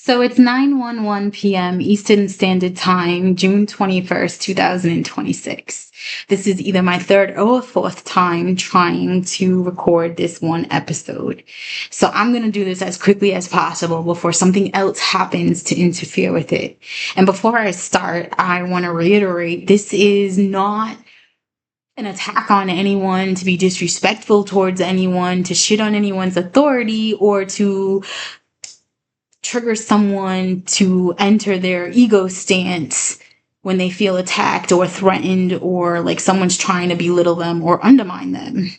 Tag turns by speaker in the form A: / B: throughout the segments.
A: So it's 9:11 p.m. Eastern Standard Time, June 21st, 2026. This is either my third or fourth time trying to record this one episode. So I'm going to do this as quickly as possible before something else happens to interfere with it. And before I start, I want to reiterate this is not an attack on anyone, to be disrespectful towards anyone, to shit on anyone's authority, or to trigger someone to enter their ego stance when they feel attacked or threatened, or like someone's trying to belittle them or undermine them.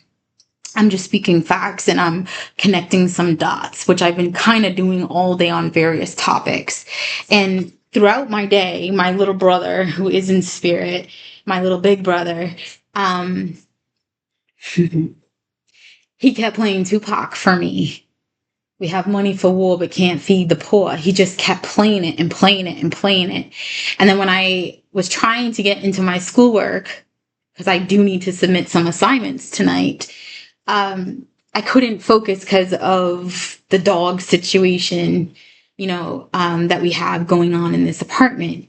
A: I'm just speaking facts, and I'm connecting some dots, which I've been kind of doing all day on various topics. And throughout my day, my little brother, who is in spirit, my little big brother, he kept playing Tupac for me. We have money for war, but can't feed the poor. He just kept playing it and playing it and playing it. And then when I was trying to get into my schoolwork, because I do need to submit some assignments tonight, I couldn't focus because of the dog situation, that we have going on in this apartment.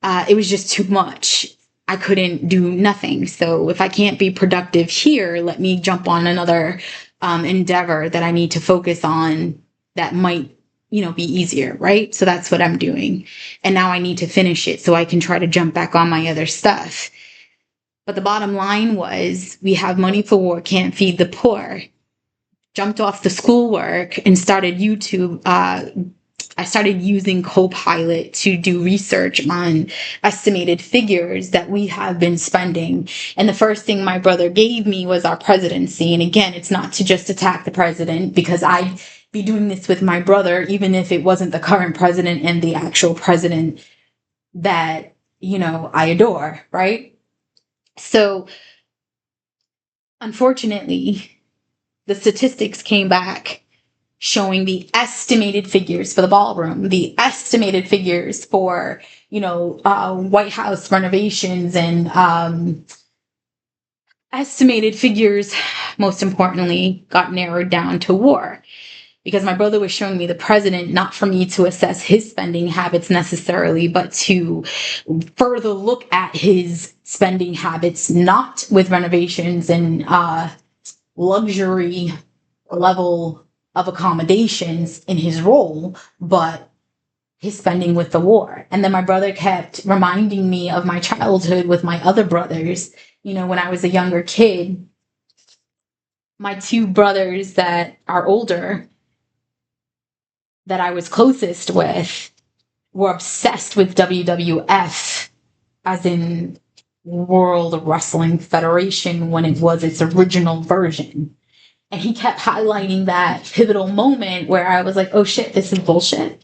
A: It was just too much. I couldn't do nothing. So if I can't be productive here, let me jump on another endeavor that I need to focus on that might, be easier, right? So that's what I'm doing. And now I need to finish it so I can try to jump back on my other stuff. But the bottom line was, we have money for war, can't feed the poor. Jumped off the schoolwork and started YouTube. I started using Copilot to do research on estimated figures that we have been spending. And the first thing my brother gave me was our presidency. And again, it's not to just attack the president, because I'd be doing this with my brother, even if it wasn't the current president and the actual president that, I adore, right? So unfortunately, the statistics came back showing the estimated figures for the ballroom, the estimated figures for, White House renovations, and estimated figures, most importantly, got narrowed down to war. Because my brother was showing me the president, not for me to assess his spending habits necessarily, but to further look at his spending habits, not with renovations and luxury level of accommodations in his role, but his spending with the war. And then my brother kept reminding me of my childhood with my other brothers. When I was a younger kid, my two brothers that are older, that I was closest with, were obsessed with WWF, as in World Wrestling Federation, when it was its original version. And he kept highlighting that pivotal moment where I was like, oh shit, this is bullshit.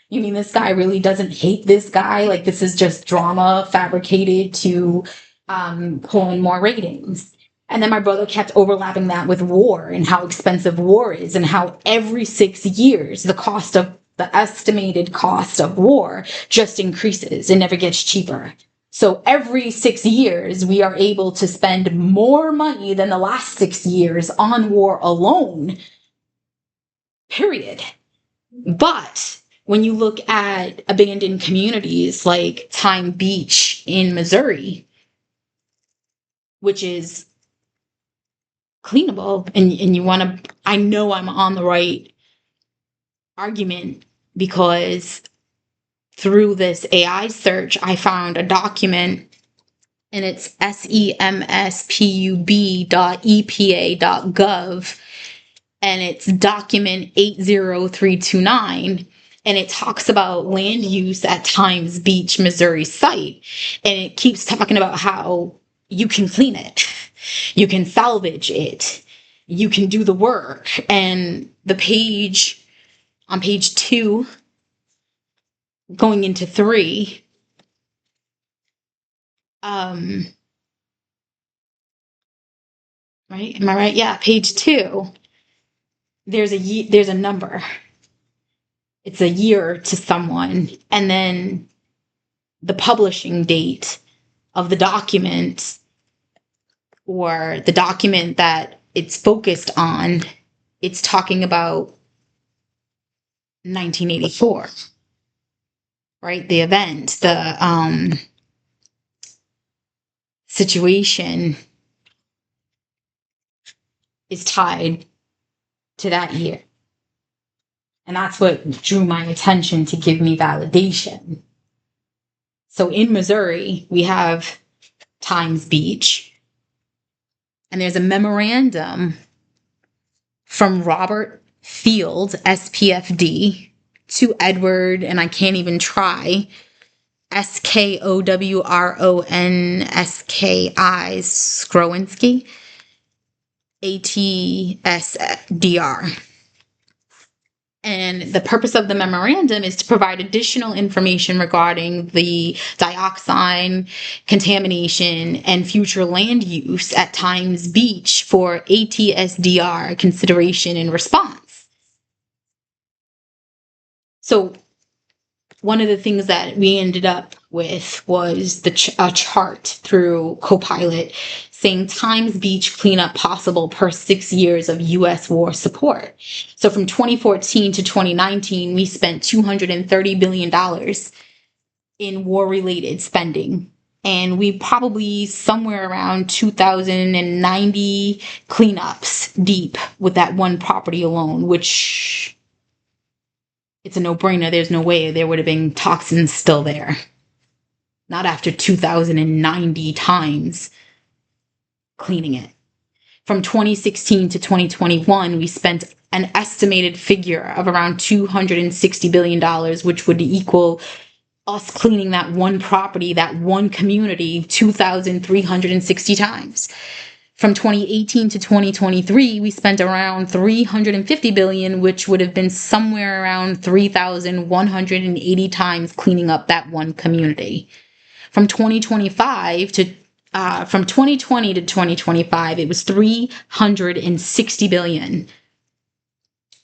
A: You mean this guy really doesn't hate this guy? Like, this is just drama fabricated to pull in more ratings. And then my brother kept overlapping that with war, and how expensive war is, and how every 6 years the estimated cost of war just increases and never gets cheaper. So every 6 years, we are able to spend more money than the last 6 years on war alone, period. But when you look at abandoned communities like Time Beach in Missouri, which is cleanable, and you want to, I know I'm on the right argument, because through this AI search, I found a document, and it's semspub.epa.gov, and it's document 80329, and it talks about land use at Times Beach, Missouri site, and it keeps talking about how you can clean it, you can salvage it, you can do the work. And the page, on page 2, going into 3, right? Am I right? Yeah, page 2. There's a number. It's a year to someone, and then the publishing date of the document, or the document that it's focused on. It's talking about 1984, right? The event, the situation is tied to that year. And that's what drew my attention to give me validation. So in Missouri, we have Times Beach, and there's a memorandum from Robert Field, SPFD, to Edward, and I can't even try, Skowronski, Skowronski, ATSDR. And the purpose of the memorandum is to provide additional information regarding the dioxin contamination and future land use at Times Beach for ATSDR consideration and response. So one of the things that we ended up with was a chart through Copilot saying Times Beach cleanup possible per 6 years of U.S. war support. So from 2014 to 2019, we spent $230 billion in war-related spending. And we probably somewhere around 2,090 cleanups deep with that one property alone, which it's a no-brainer. There's no way there would have been toxins still there. Not after 2,090 times cleaning it. From 2016 to 2021, we spent an estimated figure of around $260 billion, which would equal us cleaning that one property, that one community, 2,360 times. From 2018 to 2023, we spent around $350 billion, which would have been somewhere around 3,180 times cleaning up that one community. From 2020 to 2025, it was $360 billion,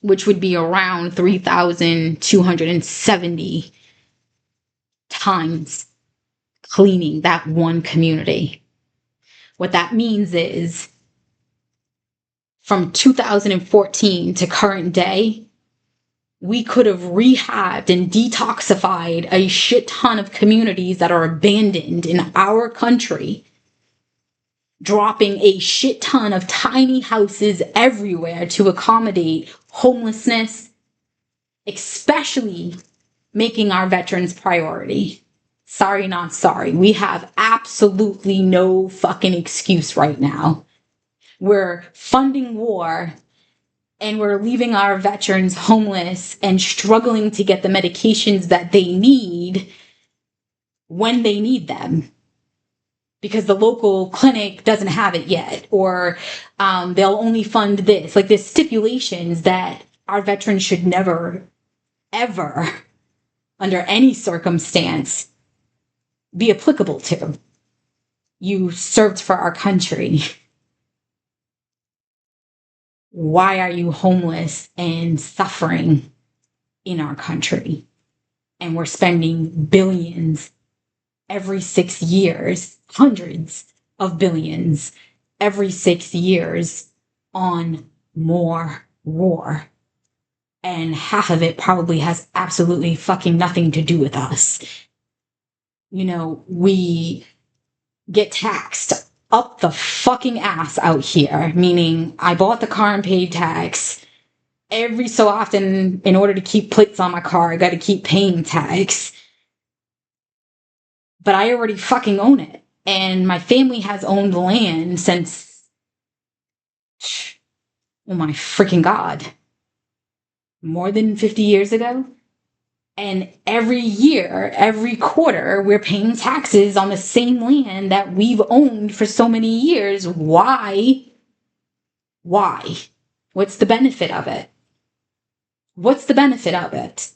A: which would be around 3,270 times cleaning that one community. What that means is from 2014 to current day, we could have rehabbed and detoxified a shit ton of communities that are abandoned in our country, dropping a shit ton of tiny houses everywhere to accommodate homelessness, especially making our veterans priority. Sorry, not sorry. We have absolutely no fucking excuse right now. We're funding war and we're leaving our veterans homeless and struggling to get the medications that they need when they need them, because the local clinic doesn't have it yet, or they'll only fund this. Like, there's stipulations that our veterans should never, ever, under any circumstance, be applicable to. You served for our country. Why are you homeless and suffering in our country? And we're spending billions every 6 years, hundreds of billions every 6 years on more war. And half of it probably has absolutely fucking nothing to do with us. You know, we get taxed up the fucking ass out here, meaning I bought the car and paid tax. Every so often, in order to keep plates on my car, I got to keep paying tax. But I already fucking own it. And my family has owned land since, oh my freaking God, more than 50 years ago. And every year, every quarter, we're paying taxes on the same land that we've owned for so many years. Why? Why? What's the benefit of it? What's the benefit of it?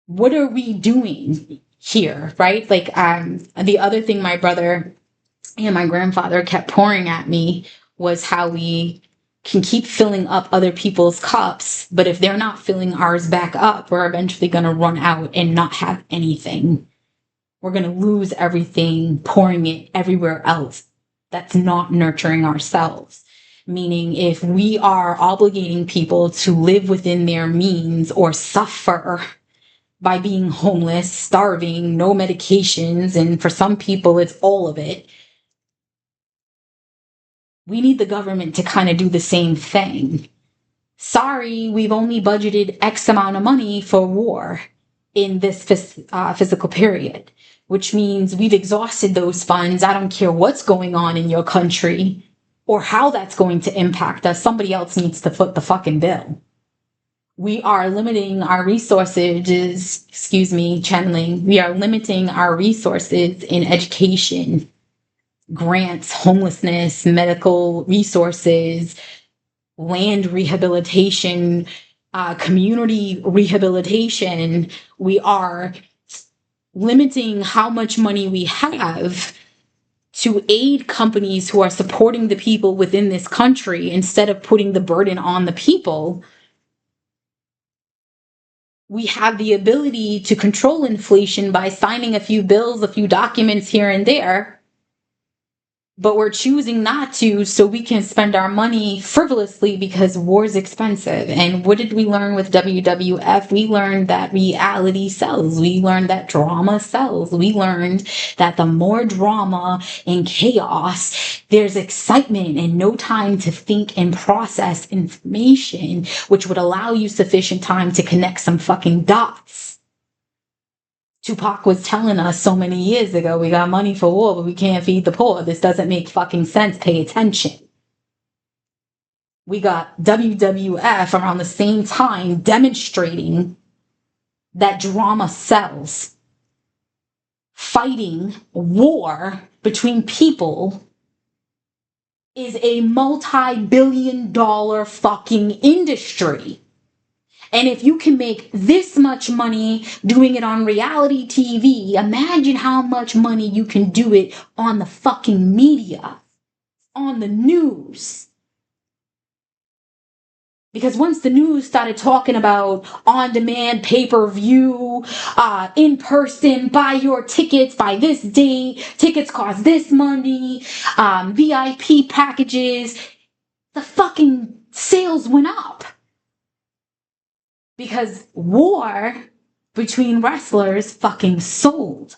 A: What are we doing here, right? Like, the other thing my brother and my grandfather kept pouring at me was how we can keep filling up other people's cups, but if they're not filling ours back up, we're eventually going to run out and not have anything. We're going to lose everything, pouring it everywhere else. That's not nurturing ourselves. Meaning, if we are obligating people to live within their means or suffer by being homeless, starving, no medications, and for some people, it's all of it, we need the government to kind of do the same thing. Sorry, we've only budgeted X amount of money for war in this physical period, which means we've exhausted those funds. I don't care what's going on in your country or how that's going to impact us. Somebody else needs to foot the fucking bill. We are limiting our resources, channeling. We are limiting our resources in education, grants, homelessness, medical resources, land rehabilitation, community rehabilitation. We are limiting how much money we have to aid companies who are supporting the people within this country instead of putting the burden on the people. We have the ability to control inflation by signing a few bills, a few documents here and there, but we're choosing not to so we can spend our money frivolously because war's expensive. And what did we learn with WWF? We learned that reality sells. We learned that drama sells. We learned that the more drama and chaos, there's excitement and no time to think and process information, which would allow you sufficient time to connect some fucking dots. Tupac was telling us so many years ago, we got money for war, but we can't feed the poor. This doesn't make fucking sense. Pay attention. We got WWF around the same time demonstrating that drama sells. Fighting war between people is a multi-billion-dollar fucking industry. And if you can make this much money doing it on reality TV, imagine how much money you can do it on the fucking media, on the news. Because once the news started talking about on-demand, pay-per-view, in-person, buy your tickets by this date, tickets cost this money, VIP packages, the fucking sales went up. Because war between wrestlers fucking sold.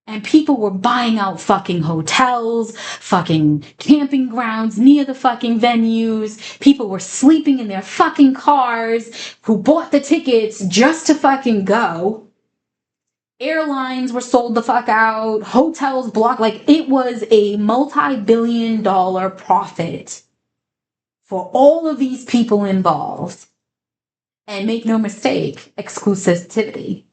A: And people were buying out fucking hotels, fucking camping grounds near the fucking venues. People were sleeping in their fucking cars who bought the tickets just to fucking go. Airlines were sold the fuck out. Hotels blocked. Like, it was a multi-billion-dollar profit for all of these people involved. And make no mistake, exclusivity.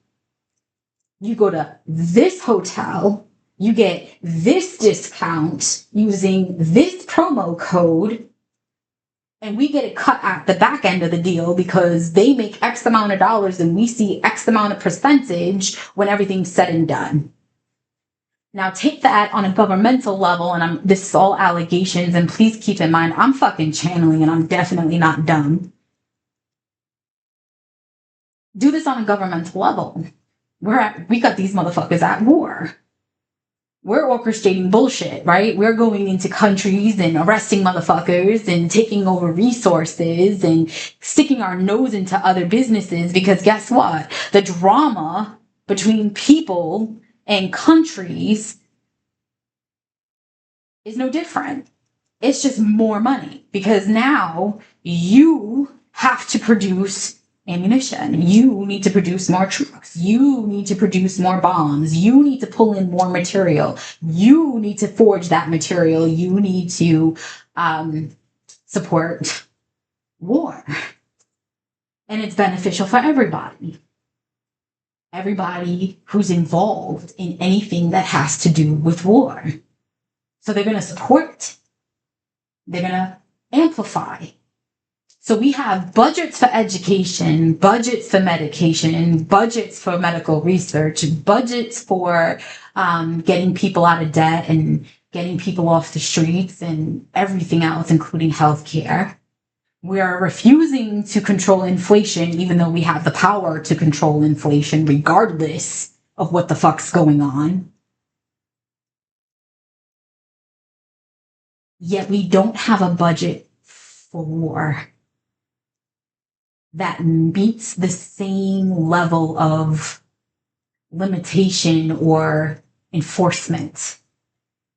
A: You go to this hotel, you get this discount using this promo code, and we get a cut at the back end of the deal because they make X amount of dollars and we see X amount of percentage when everything's said and done. Now take that on a governmental level, and this is all allegations, and please keep in mind, I'm fucking channeling and I'm definitely not dumb. Do this on a governmental level. We got these motherfuckers at war. We're orchestrating bullshit, right? We're going into countries and arresting motherfuckers and taking over resources and sticking our nose into other businesses because guess what? The drama between people and countries is no different. It's just more money because now you have to produce ammunition. You need to produce more trucks. You need to produce more bombs. You need to pull in more material. You need to forge that material. You need to support war. And it's beneficial for everybody. Everybody who's involved in anything that has to do with war. So they're going to support. They're going to amplify. So we have budgets for education, budgets for medication, budgets for medical research, budgets for getting people out of debt and getting people off the streets and everything else, including healthcare. We are refusing to control inflation, even though we have the power to control inflation, regardless of what the fuck's going on. Yet we don't have a budget for that meets the same level of limitation or enforcement.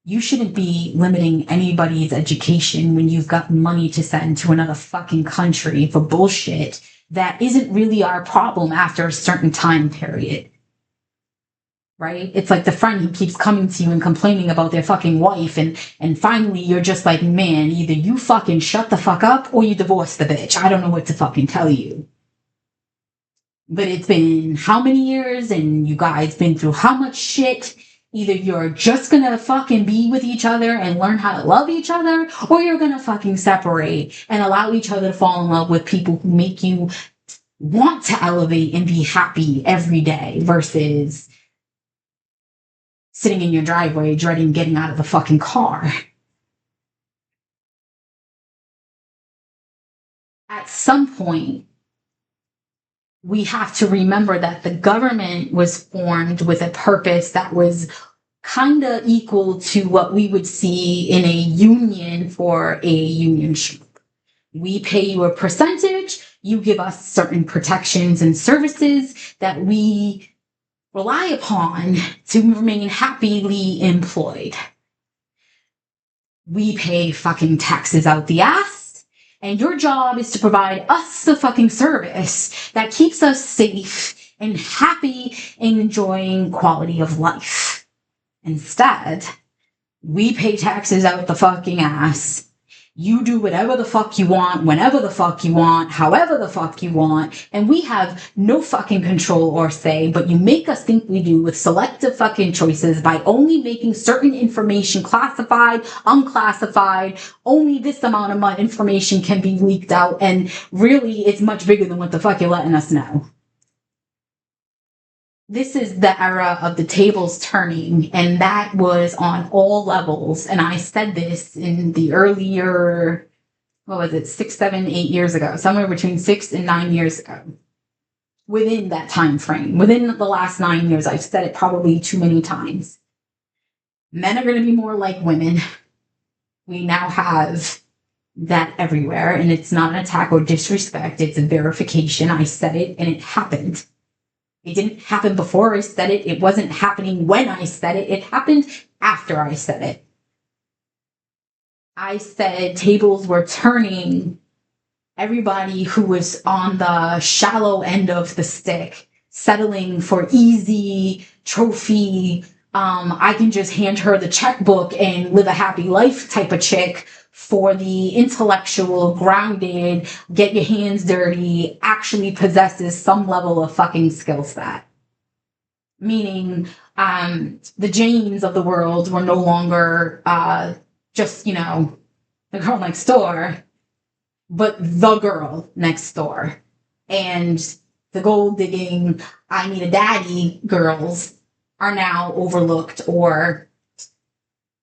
A: You shouldn't be limiting anybody's education when you've got money to send to another fucking country for bullshit that isn't really our problem after a certain time period. Right? It's like the friend who keeps coming to you and complaining about their fucking wife, and finally you're just like, man, either you fucking shut the fuck up or you divorce the bitch. I don't know what to fucking tell you. But it's been how many years, and you guys been through how much shit. Either you're just gonna fucking be with each other and learn how to love each other, or you're gonna fucking separate and allow each other to fall in love with people who make you want to elevate and be happy every day versus sitting in your driveway dreading getting out of the fucking car. At some point, we have to remember that the government was formed with a purpose that was kind of equal to what we would see in a union for a unionship. We pay you a percentage, you give us certain protections and services that we rely upon to remain happily employed. We pay fucking taxes out the ass, and your job is to provide us the fucking service that keeps us safe and happy and enjoying quality of life. Instead, we pay taxes out the fucking ass. You do whatever the fuck you want, whenever the fuck you want, however the fuck you want, and we have no fucking control or say, but you make us think we do with selective fucking choices by only making certain information classified, unclassified, only this amount of information can be leaked out, and really it's much bigger than what the fuck you're letting us know. This is the era of the tables turning, and that was on all levels. And I said this in the earlier, 6, 7, 8 years ago, somewhere between 6 and 9 years ago. Within that time frame, within the last 9 years, I've said it probably too many times. Men are going to be more like women. We now have that everywhere, and it's not an attack or disrespect. It's a verification. I said it, and it happened. It didn't happen before I said it. It wasn't happening when I said it. It happened after I said it. I said tables were turning. Everybody who was on the shallow end of the stick, settling for easy trophy, I can just hand her the checkbook and live a happy life type of chick, for the intellectual, grounded, get your hands dirty, actually possesses some level of fucking skill set. Meaning, the Janes of the world were no longer just, the girl next door, but the girl next door. And the gold digging, I need a daddy girls are now overlooked or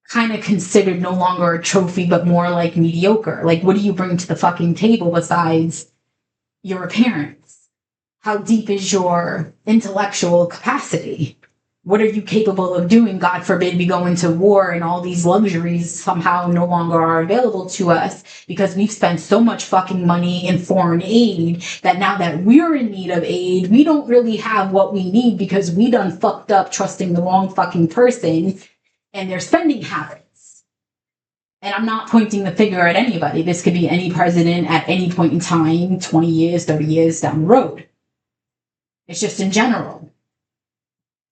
A: kind of considered no longer a trophy, but more like mediocre. Like, what do you bring to the fucking table besides your appearance? How deep is your intellectual capacity? What are you capable of doing? God forbid we go into war and all these luxuries somehow no longer are available to us because we've spent so much fucking money in foreign aid that now that we're in need of aid, we don't really have what we need because we done fucked up trusting the wrong fucking person and their spending habits. And I'm not pointing the finger at anybody. This could be any president at any point in time, 20 years, 30 years down the road. It's just in general.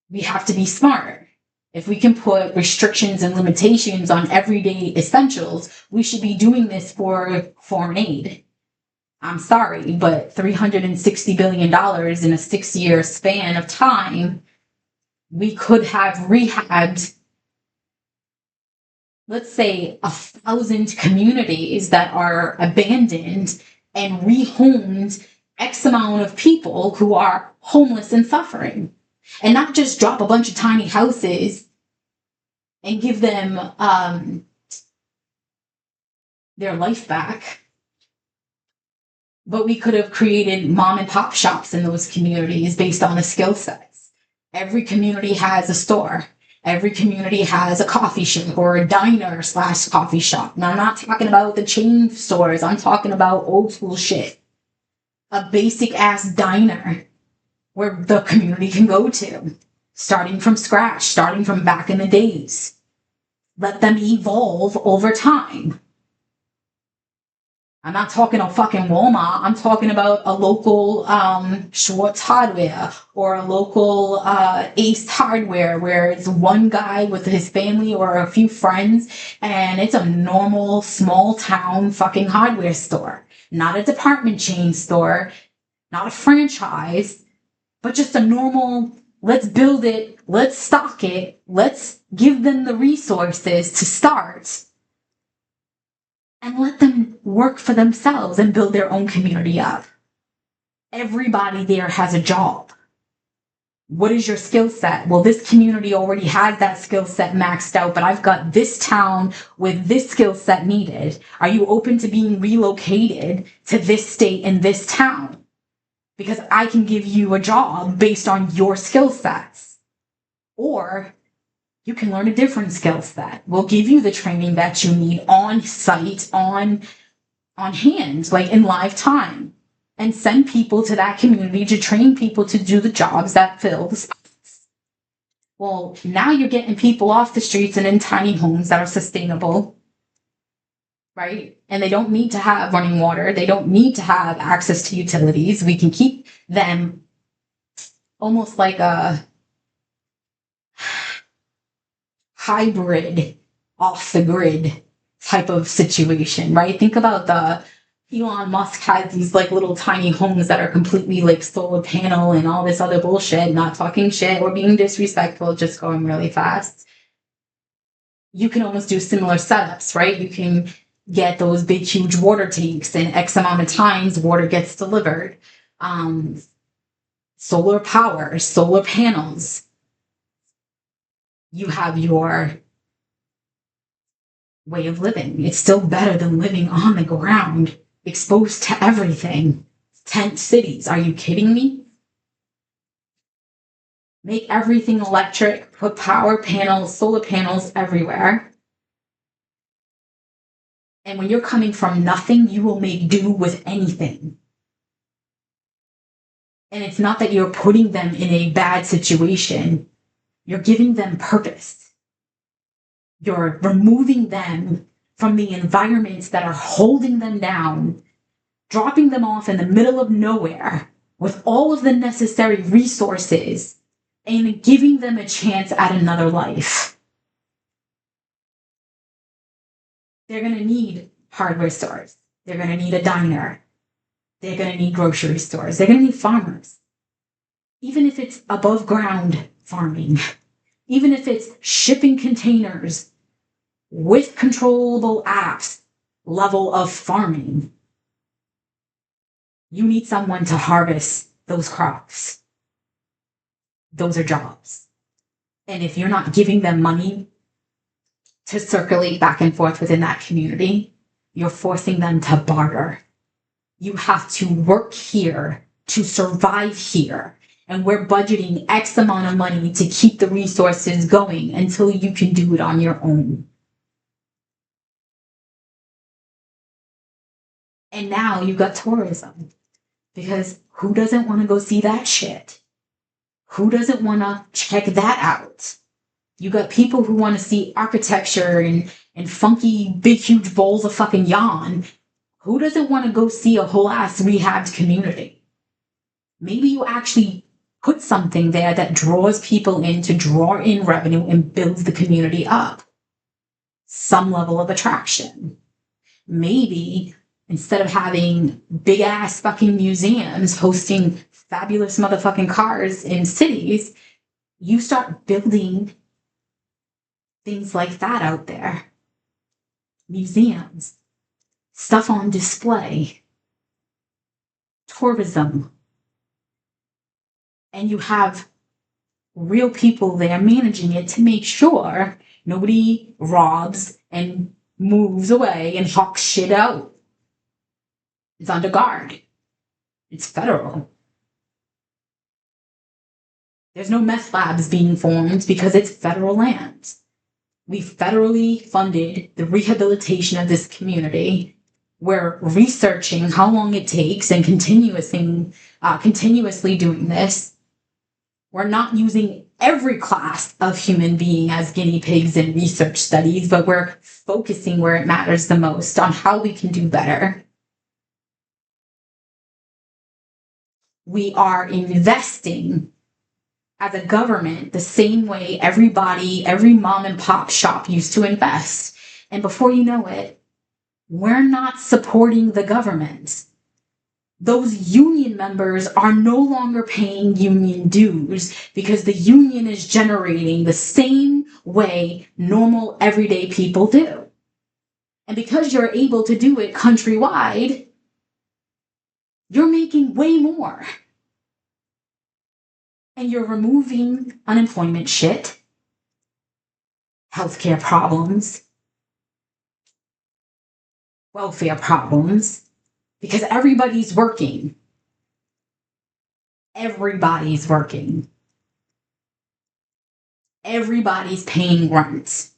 A: We have to be smart. If we can put restrictions and limitations on everyday essentials, we should be doing this for foreign aid. I'm sorry, but $360 billion in a 6-year span of time, we could have rehabbed, let's say, 1,000 communities that are abandoned and rehomed X amount of people who are homeless and suffering. And not just drop a bunch of tiny houses and give them their life back. But we could have created mom and pop shops in those communities based on the skill sets. Every community has a store. Every community has a coffee shop or a diner / coffee shop. Now, I'm not talking about the chain stores. I'm talking about old school shit. A basic ass diner where the community can go to, starting from scratch, starting from back in the days. Let them evolve over time. I'm not talking a fucking Walmart. I'm talking about a local Schwartz Hardware or a local Ace Hardware where it's one guy with his family or a few friends and it's a normal small town fucking hardware store. Not a department chain store, not a franchise, but just a normal, let's build it, let's stock it, let's give them the resources to start. And let them work for themselves and build their own community up. Everybody there has a job. What is your skill set? Well, this community already has that skill set maxed out, but I've got this town with this skill set needed. Are you open to being relocated to this state in this town? Because I can give you a job based on your skill sets. Or you can learn a different skill set. We'll give you the training that you need on site, on hand, like in live time, and send people to that community to train people to do the jobs that fill the spots. Well, now you're getting people off the streets and in tiny homes that are sustainable, right? And they don't need to have running water. They don't need to have access to utilities. We can keep them almost like a hybrid, off the grid type of situation, right? Think about Elon Musk has these like little tiny homes that are completely like solar panel and all this other bullshit, not talking shit or being disrespectful, just going really fast. You can almost do similar setups, right? You can get those big, huge water tanks and X amount of times water gets delivered. Solar power, solar panels. You have your way of living. It's still better than living on the ground, exposed to everything. Tent cities. Are you kidding me? Make everything electric, put power panels, solar panels everywhere. And when you're coming from nothing, you will make do with anything. And it's not that you're putting them in a bad situation. You're giving them purpose. You're removing them from the environments that are holding them down, dropping them off in the middle of nowhere with all of the necessary resources and giving them a chance at another life. They're going to need hardware stores. They're going to need a diner. They're going to need grocery stores. They're going to need farmers. Even if it's above ground farming, even if it's shipping containers with controllable apps level of farming, you need someone to harvest those crops. Those are jobs. And if you're not giving them money to circulate back and forth within that community, you're forcing them to barter. You have to work here to survive here. And we're budgeting X amount of money to keep the resources going until you can do it on your own. And now you've got tourism. Because who doesn't want to go see that shit? Who doesn't want to check that out? You got people who want to see architecture and funky, big, huge bowls of fucking yawn. Who doesn't want to go see a whole ass rehabbed community? Maybe you actually put something there that draws people in to draw in revenue and builds the community up. Some level of attraction. Maybe instead of having big ass fucking museums hosting fabulous motherfucking cars in cities, you start building things like that out there. Museums, stuff on display, tourism. And you have real people there managing it to make sure nobody robs and moves away and hawks shit out. It's under guard. It's federal. There's no meth labs being formed because it's federal land. We federally funded the rehabilitation of this community. We're researching how long it takes and continuously doing this. We're not using every class of human being as guinea pigs in research studies, but we're focusing where it matters the most on how we can do better. We are investing as a government the same way every mom and pop shop used to invest. And before you know it, we're not supporting the government. Those union members are no longer paying union dues because the union is generating the same way normal everyday people do. And because you're able to do it countrywide, you're making way more. And you're removing unemployment shit, healthcare problems, welfare problems, because everybody's working. Everybody's working. Everybody's paying rent.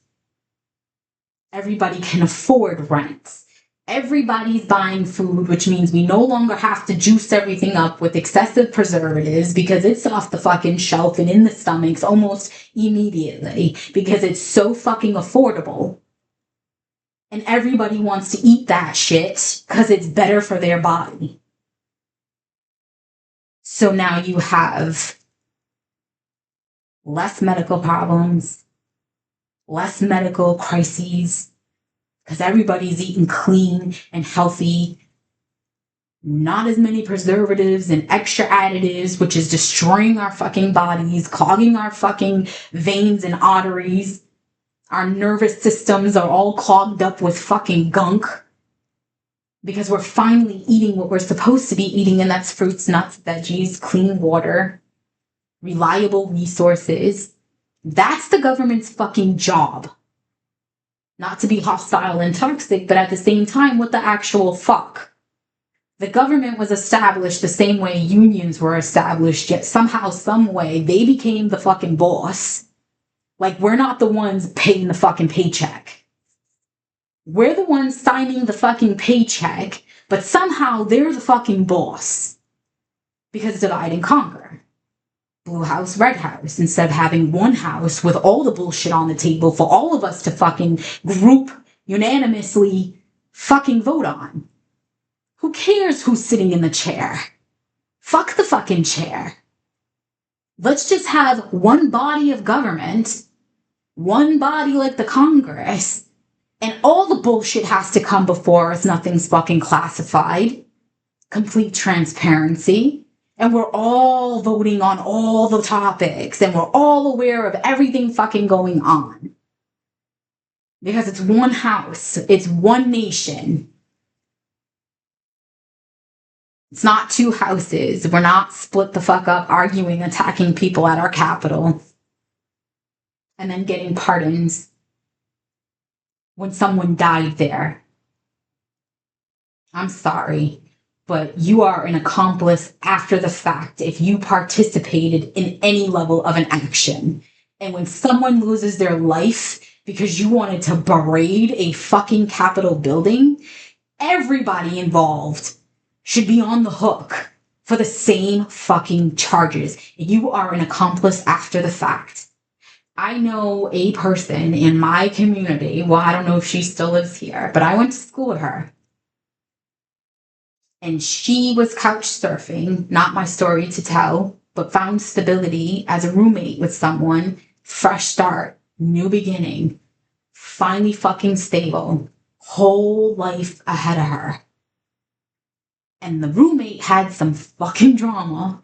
A: Everybody can afford rent. Everybody's buying food, which means we no longer have to juice everything up with excessive preservatives because it's off the fucking shelf and in the stomachs almost immediately because it's so fucking affordable. And everybody wants to eat that shit because it's better for their body. So now you have less medical problems, less medical crises, because everybody's eating clean and healthy. Not as many preservatives and extra additives, which is destroying our fucking bodies, clogging our fucking veins and arteries. Our nervous systems are all clogged up with fucking gunk because we're finally eating what we're supposed to be eating, and that's fruits, nuts, veggies, clean water, reliable resources. That's the government's fucking job. Not to be hostile and toxic, but at the same time, what the actual fuck? The government was established the same way unions were established, yet somehow, some way, they became the fucking boss. Like, we're not the ones paying the fucking paycheck. We're the ones signing the fucking paycheck, but somehow they're the fucking boss. Because divide and conquer. Blue house, red house, instead of having one house with all the bullshit on the table for all of us to fucking group unanimously fucking vote on. Who cares who's sitting in the chair? Fuck the fucking chair. Let's just have one body of government, one body like the Congress, and all the bullshit has to come before us. Nothing's fucking classified. Complete transparency. And we're all voting on all the topics, and we're all aware of everything fucking going on. Because it's one house, it's one nation. It's not two houses. We're not split the fuck up, arguing, attacking people at our Capitol, and then getting pardons when someone died there. I'm sorry, but you are an accomplice after the fact if you participated in any level of an action. And when someone loses their life because you wanted to berate a fucking Capitol building, everybody involved should be on the hook for the same fucking charges. You are an accomplice after the fact. I know a person in my community, well, I don't know if she still lives here, but I went to school with her. And she was couch surfing, not my story to tell, but found stability as a roommate with someone, fresh start, new beginning, finally fucking stable, whole life ahead of her. And the roommate had some fucking drama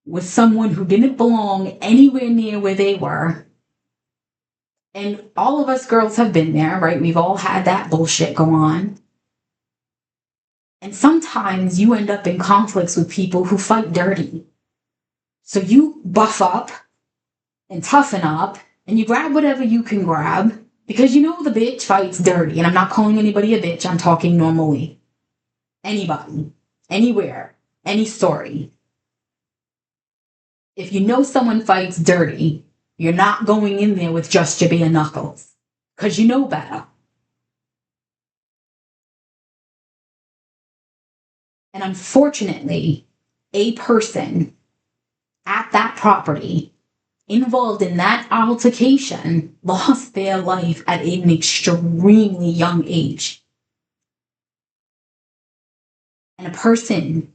A: with someone who didn't belong anywhere near where they were. And all of us girls have been there, right? We've all had that bullshit go on. And sometimes you end up in conflicts with people who fight dirty. So you buff up and toughen up and you grab whatever you can grab because you know the bitch fights dirty. And I'm not calling anybody a bitch. I'm talking normally. Anybody, anywhere, any story. If you know someone fights dirty, you're not going in there with just your bare knuckles. Because you know better. And unfortunately, a person at that property involved in that altercation lost their life at an extremely young age. And a person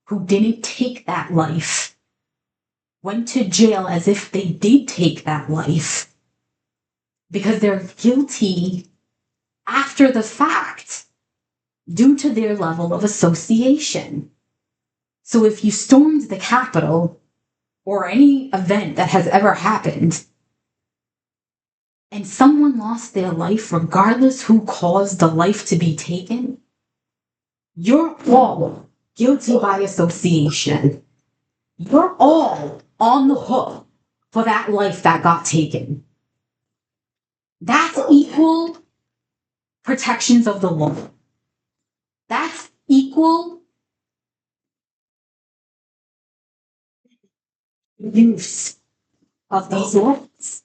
A: who didn't take that life went to jail as if they did take that life because they're guilty after the fact due to their level of association. So if you stormed the Capitol or any event that has ever happened and someone lost their life, regardless who caused the life to be taken, you're all guilty by association. You're all on the hook for that life that got taken. That's equal protections of the law. That's equal use of these laws.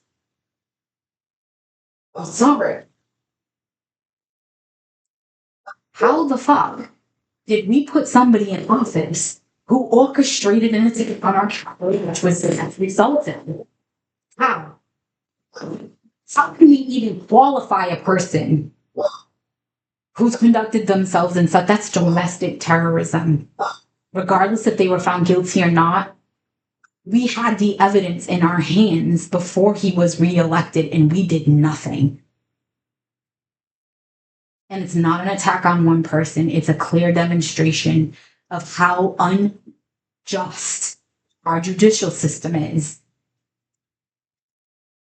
A: I'm sorry. How the fuck did we put somebody in office who orchestrated an attack on our capital, which was the net result in? How? How can we even qualify a person who's conducted themselves in such, that's domestic terrorism? Regardless if they were found guilty or not, we had the evidence in our hands before he was reelected and we did nothing. And it's not an attack on one person. It's a clear demonstration of how unjust our judicial system is.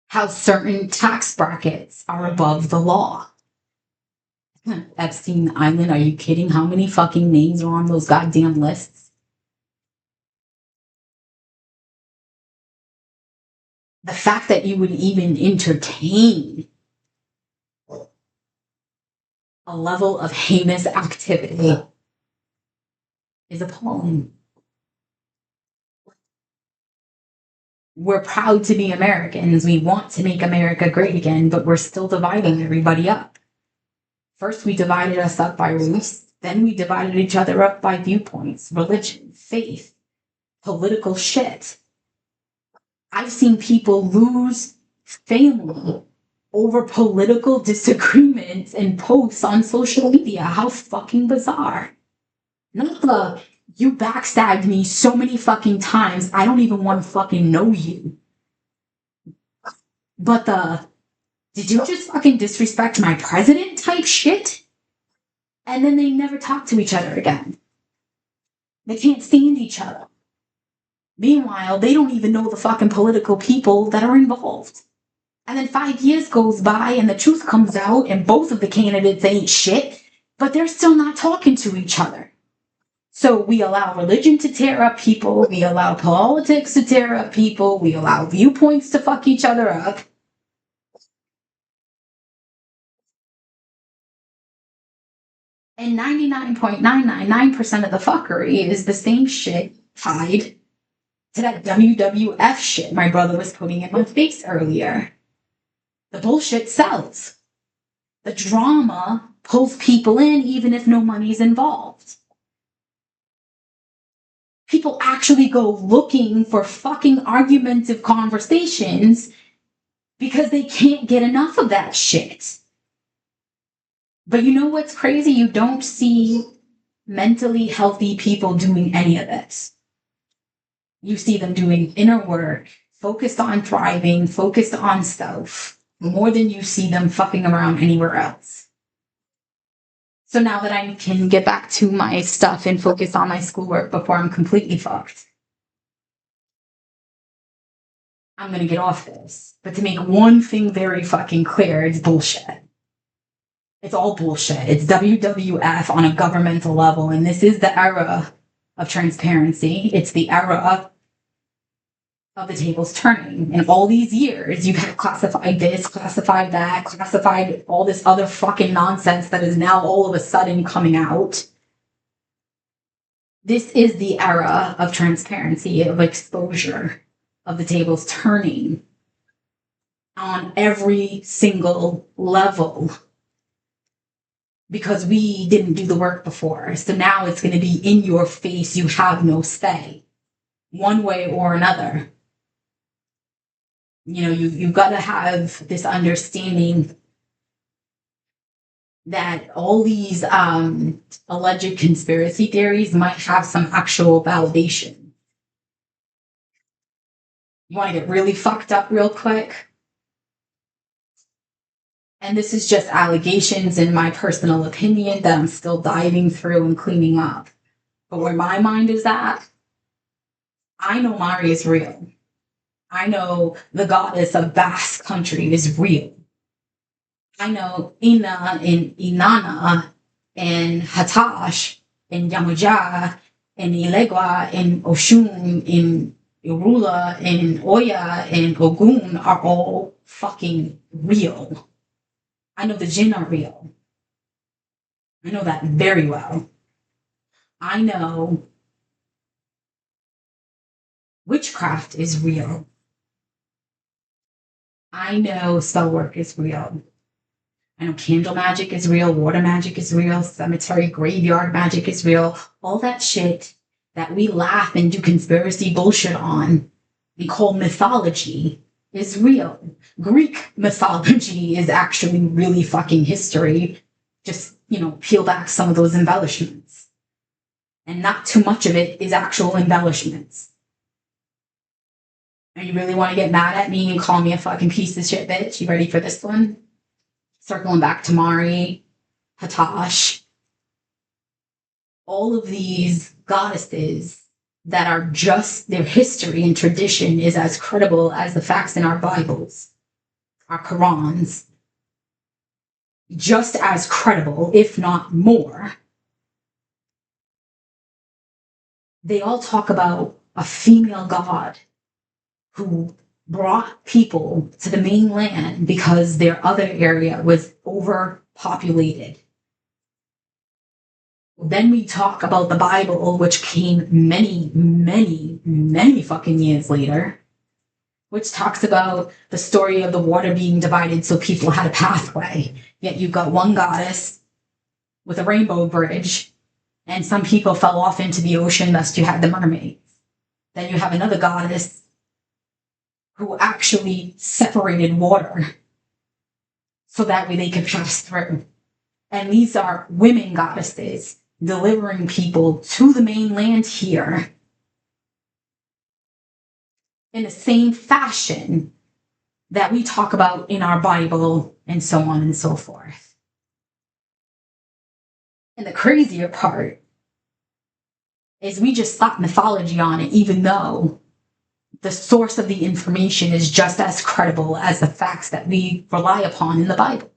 A: How certain tax brackets are above the law. Epstein Island, are you kidding? How many fucking names are on those goddamn lists? The fact that you would even entertain a level of heinous activity is appalling. We're proud to be Americans. We want to make America great again, but we're still dividing everybody up. First, we divided us up by race. Then we divided each other up by viewpoints, religion, faith, political shit. I've seen people lose family over political disagreements and posts on social media. How fucking bizarre. Not the, you backstabbed me so many fucking times, I don't even want to fucking know you. But the, did you just fucking disrespect my president type shit? And then they never talk to each other again. They can't stand each other. Meanwhile, they don't even know the fucking political people that are involved. And then 5 years goes by and the truth comes out and both of the candidates ain't shit, but they're still not talking to each other. So we allow religion to tear up people, we allow politics to tear up people, we allow viewpoints to fuck each other up. And 99.999% of the fuckery is the same shit tied to that WWF shit my brother was putting in my face earlier. The bullshit sells. The drama pulls people in even if no money's involved. People actually go looking for fucking argumentative conversations because they can't get enough of that shit. But you know what's crazy? You don't see mentally healthy people doing any of this. You see them doing inner work, focused on thriving, focused on self, more than you see them fucking around anywhere else. So now that I can get back to my stuff and focus on my schoolwork before I'm completely fucked, I'm gonna get off this. But to make one thing very fucking clear, it's bullshit. It's all bullshit. It's WWF on a governmental level, and this is the era of transparency. It's the era of the tables turning. And all these years, you've had classified this, classified that, classified all this other fucking nonsense that is now all of a sudden coming out. This is the era of transparency, of exposure. of the tables turning on every single level because we didn't do the work before. So now it's going to be in your face. You have no say, one way or another. You know, you've got to have this understanding that all these alleged conspiracy theories might have some actual validation. You want to get really fucked up real quick? And this is just allegations in my personal opinion that I'm still diving through and cleaning up. But where my mind is at, I know Mari is real. I know the goddess of Basque country is real. I know Ina and Inanna and Hatash and Yamuja and Ilegua and Oshun and Irula and Oya and Ogun are all fucking real. I know the Jinn are real. I know that very well. I know witchcraft is real. I know spell work is real. I know candle magic is real, water magic is real, cemetery graveyard magic is real. All that shit that we laugh and do conspiracy bullshit on and call mythology is real. Greek mythology is actually really fucking history. Just, peel back some of those embellishments. And not too much of it is actual embellishments. And you really want to get mad at me and call me a fucking piece of shit bitch? You ready for this one? Circling back to Mari, Hatash, all of these goddesses that are just their history and tradition is as credible as the facts in our Bibles, our Qurans, just as credible, if not more. They all talk about a female god who brought people to the mainland because their other area was overpopulated. Then we talk about the Bible, which came many, many, many fucking years later, which talks about the story of the water being divided so people had a pathway. Yet you've got one goddess with a rainbow bridge, and some people fell off into the ocean, thus you had the mermaids. Then you have another goddess who actually separated water so that way they could pass through. And these are women goddesses delivering people to the mainland here in the same fashion that we talk about in our Bible and so on and so forth. And the crazier part is we just slap mythology on it, even though the source of the information is just as credible as the facts that we rely upon in the Bible.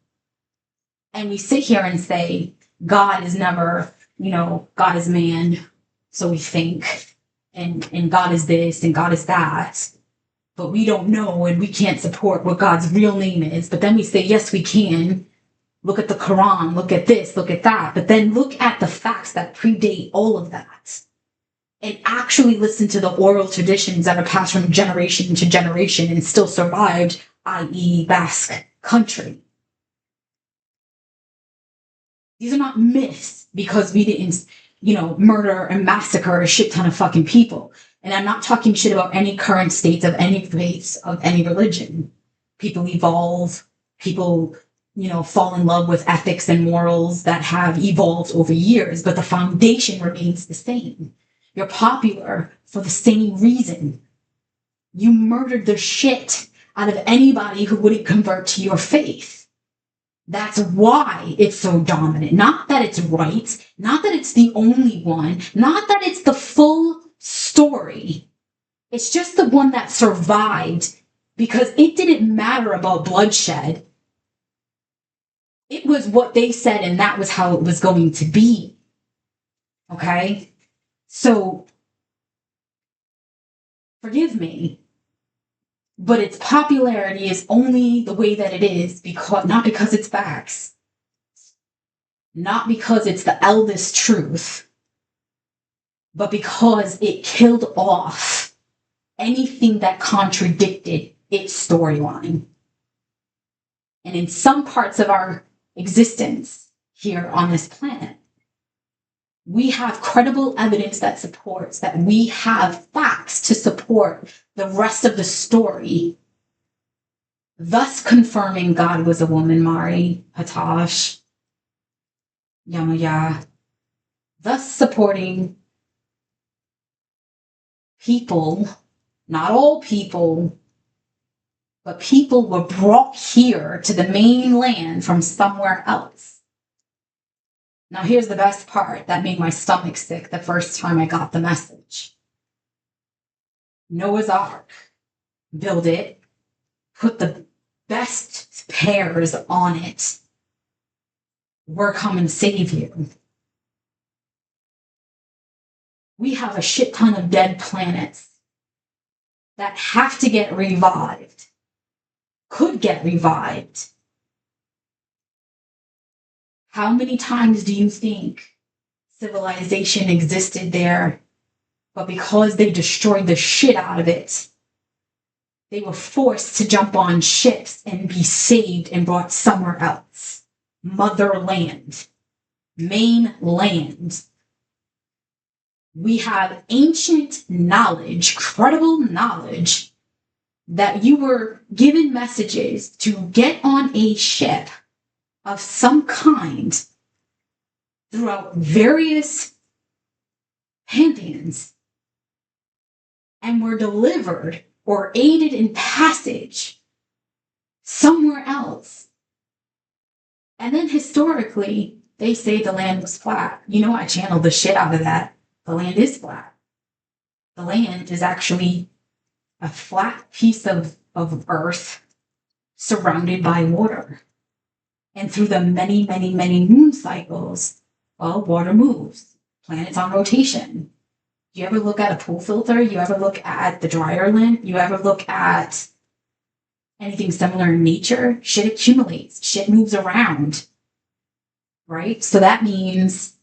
A: And we sit here and say, God is never, God is man, so we think, and God is this, and God is that. But we don't know, and we can't support what God's real name is. But then we say, yes, we can. Look at the Quran, look at this, look at that. But then look at the facts that predate all of that. And actually listen to the oral traditions that are passed from generation to generation and still survived, i.e. Basque country. These are not myths because we didn't, murder and massacre a shit ton of fucking people. And I'm not talking shit about any current states of any faiths, of any religion. People evolve, people, fall in love with ethics and morals that have evolved over years, but the foundation remains the same. You're popular for the same reason. You murdered the shit out of anybody who wouldn't convert to your faith. That's why it's so dominant. Not that it's right, not that it's the only one, not that it's the full story. It's just the one that survived because it didn't matter about bloodshed. It was what they said, and that was how it was going to be. Okay? So, forgive me, but its popularity is only the way that it is because not because it's facts, not because it's the eldest truth, but because it killed off anything that contradicted its storyline. And in some parts of our existence here on this planet, we have credible evidence that supports that we have facts to support the rest of the story, thus confirming God was a woman, Mari, Hatash, Yamaya, thus supporting people, not all people, but people were brought here to the mainland from somewhere else. Now, here's the best part that made my stomach sick the first time I got the message. Noah's Ark, build it, put the best pairs on it. We're coming to save you. We have a shit ton of dead planets that have to get revived, could get revived. How many times do you think civilization existed there, but because they destroyed the shit out of it, they were forced to jump on ships and be saved and brought somewhere else? Motherland, mainland. We have ancient knowledge, credible knowledge, that you were given messages to get on a ship of some kind throughout various pantheons and were delivered or aided in passage somewhere else. And then historically, they say the land was flat. You know, I channeled the shit out of that. The land is flat. The land is actually a flat piece of earth surrounded by water. And through the many, many, many moon cycles, well, water moves. Planets on rotation. You ever look at a pool filter? You ever look at the dryer lint? You ever look at anything similar in nature? Shit accumulates. Shit moves around. Right? So that means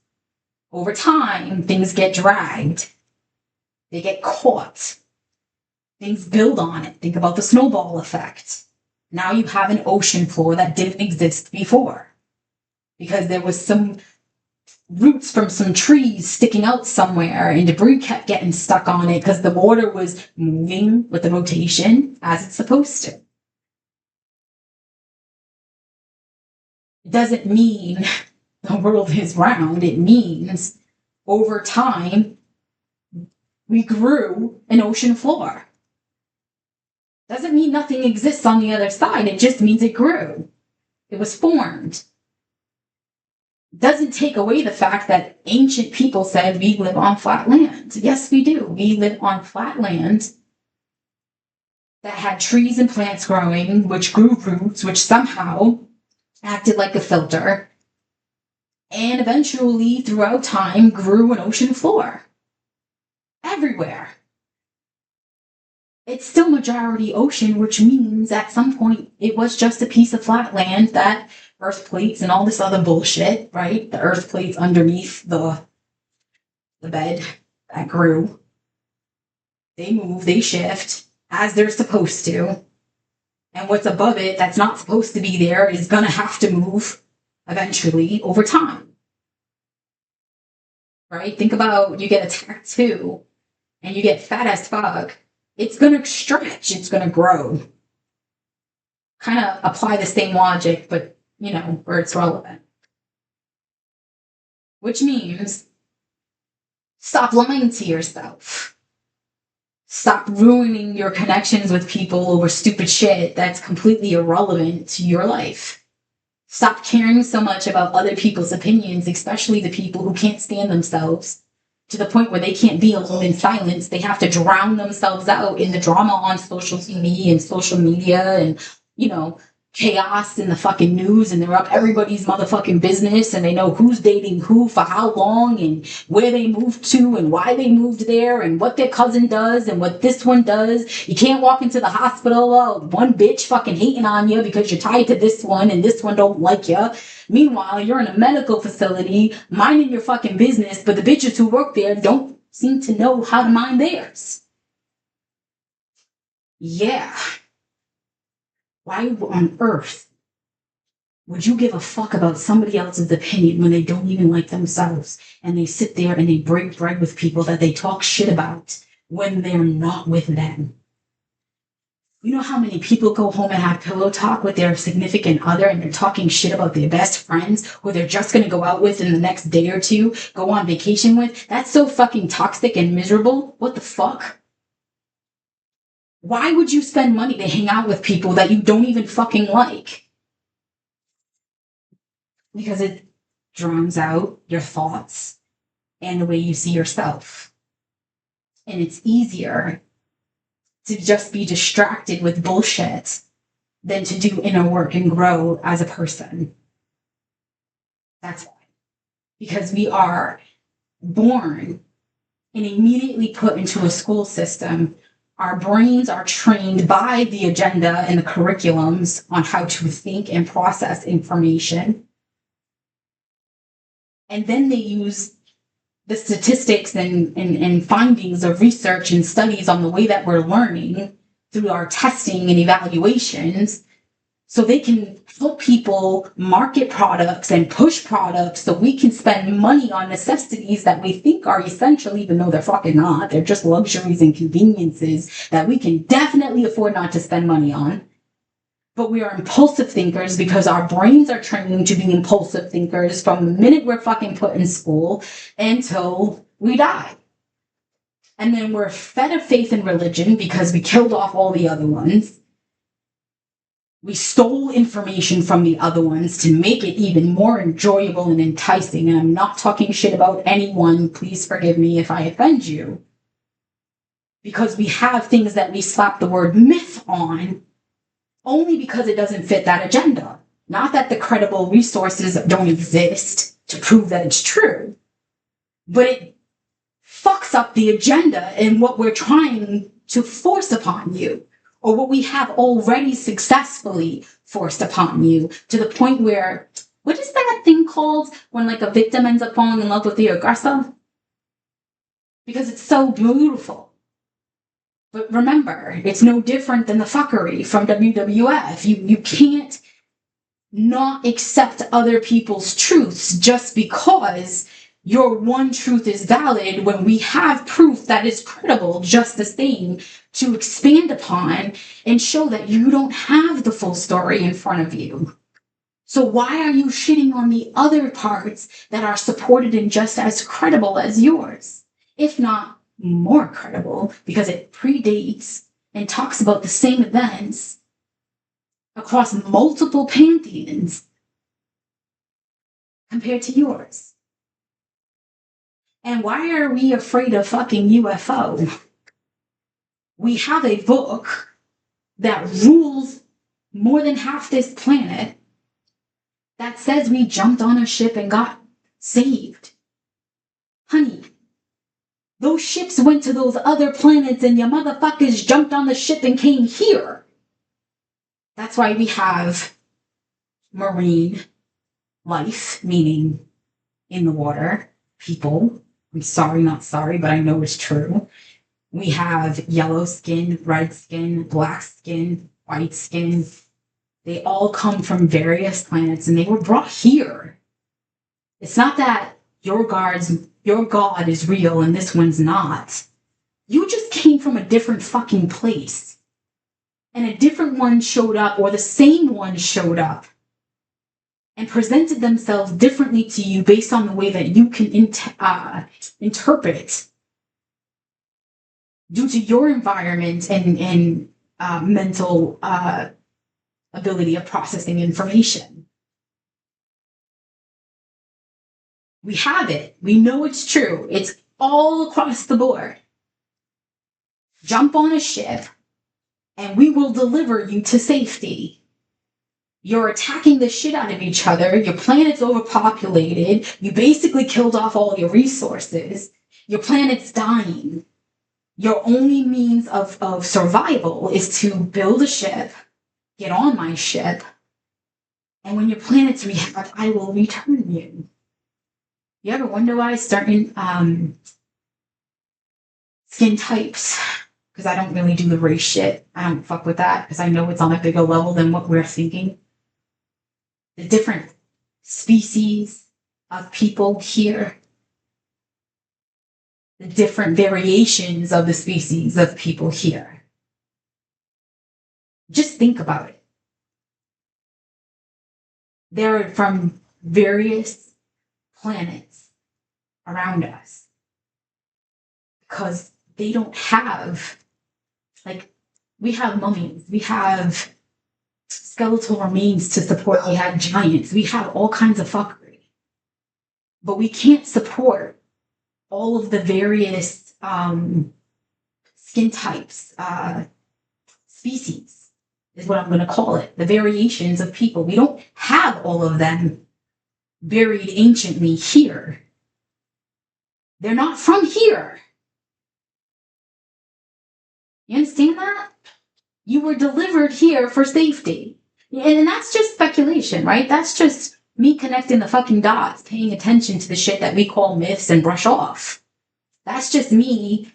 A: over time, things get dragged. They get caught. Things build on it. Think about the snowball effect. Now you have an ocean floor that didn't exist before because there was some roots from some trees sticking out somewhere and debris kept getting stuck on it because the water was moving with the rotation as it's supposed to. It doesn't mean the world is round. It means over time, we grew an ocean floor. Doesn't mean nothing exists on the other side. It just means it grew. It was formed. Doesn't take away the fact that ancient people said we live on flat land. Yes, we do. We live on flat land that had trees and plants growing, which grew roots, which somehow acted like a filter, and eventually, throughout time, grew an ocean floor. Everywhere. It's still majority ocean, which means at some point it was just a piece of flat land that earth plates and all this other bullshit, right? The earth plates underneath the bed that grew. They move, they shift as they're supposed to. And what's above it that's not supposed to be there is going to have to move eventually over time. Right? Think about you get a tattoo and you get fat as fuck. It's going to stretch. It's going to grow. Kind of apply the same logic, but, you know, where it's relevant. Which means stop lying to yourself. Stop ruining your connections with people over stupid shit that's completely irrelevant to your life. Stop caring so much about other people's opinions, especially the people who can't stand themselves to the point where they can't be alone in silence. They have to drown themselves out in the drama on social TV and social media and, you know, chaos in the fucking news, and they're up everybody's motherfucking business, and they know who's dating who for how long and where they moved to and why they moved there and what their cousin does and what this one does. You can't walk into the hospital, one bitch fucking hating on you because you're tied to this one and this one don't like you. Meanwhile, you're in a medical facility minding your fucking business, but the bitches who work there don't seem to know how to mind theirs. Yeah, why on earth would you give a fuck about somebody else's opinion when they don't even like themselves and they sit there and they break bread with people that they talk shit about when they're not with them? You know how many people go home and have pillow talk with their significant other and they're talking shit about their best friends who they're just going to go out with in the next day or two, go on vacation with? That's so fucking toxic and miserable. What the fuck? Why would you spend money to hang out with people that you don't even fucking like? Because it drowns out your thoughts and the way you see yourself. And it's easier to just be distracted with bullshit than to do inner work and grow as a person. That's why. Because we are born and immediately put into a school system. Our brains are trained by the agenda and the curriculums on how to think and process information. And then they use the statistics and findings of research and studies on the way that we're learning through our testing and evaluations, so they can help people market products and push products so we can spend money on necessities that we think are essential, even though they're fucking not. They're just luxuries and conveniences that we can definitely afford not to spend money on. But we are impulsive thinkers because our brains are trained to be impulsive thinkers from the minute we're fucking put in school until we die. And then we're fed a faith in religion because we killed off all the other ones. We stole information from the other ones to make it even more enjoyable and enticing. And I'm not talking shit about anyone. Please forgive me if I offend you. Because we have things that we slap the word myth on only because it doesn't fit that agenda. Not that the credible resources don't exist to prove that it's true, but it fucks up the agenda and what we're trying to force upon you, or what we have already successfully forced upon you, to the point where, what is that thing called when like a victim ends up falling in love with the aggressor? Because it's so beautiful. But remember, it's no different than the fuckery from WWF. You can't not accept other people's truths just because your one truth is valid when we have proof that is credible just the same to expand upon and show that you don't have the full story in front of you. So why are you shitting on the other parts that are supported and just as credible as yours, if not more credible, because it predates and talks about the same events across multiple pantheons compared to yours? And why are we afraid of fucking UFO? We have a book that rules more than half this planet that says we jumped on a ship and got saved. Honey, those ships went to those other planets and your motherfuckers jumped on the ship and came here. That's why we have marine life, meaning in the water, people. I'm sorry, not sorry, but I know it's true. We have yellow skin, red skin, black skin, white skin. They all come from various planets and they were brought here. It's not that your God is real and this one's not. You just came from a different fucking place. And a different one showed up, or the same one showed up and presented themselves differently to you based on the way that you can interpret due to your environment and mental ability of processing information. We have it. We know it's true. It's all across the board. Jump on a ship and we will deliver you to safety. You're attacking the shit out of each other. Your planet's overpopulated. You basically killed off all your resources. Your planet's dying. Your only means of survival is to build a ship, get on my ship, and when your planet's rehabbed, I will return you. You ever wonder why certain skin types because I don't really do the race shit. I don't fuck with that because I know it's on a bigger level than what we're thinking. The different species of people here, the different variations of the species of people here. Just think about it. They're from various planets around us because they don't have, like, we have mummies, we have skeletal remains to support, we have giants, we have all kinds of fuckery. But we can't support all of the various skin types, species is what I'm going to call it, the variations of people. We don't have all of them buried anciently here. They're not from here. You understand that? You were delivered here for safety. And that's just speculation, right? That's just me connecting the fucking dots, paying attention to the shit that we call myths and brush off. That's just me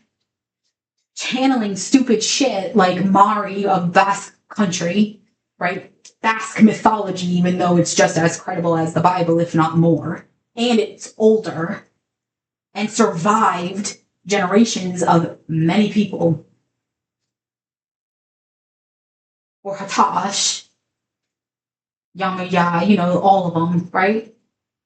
A: channeling stupid shit like Mari of Basque country, right? Basque mythology, even though it's just as credible as the Bible, if not more. And it's older and survived generations of many people. Or Hatash, Yamaya, all of them, right?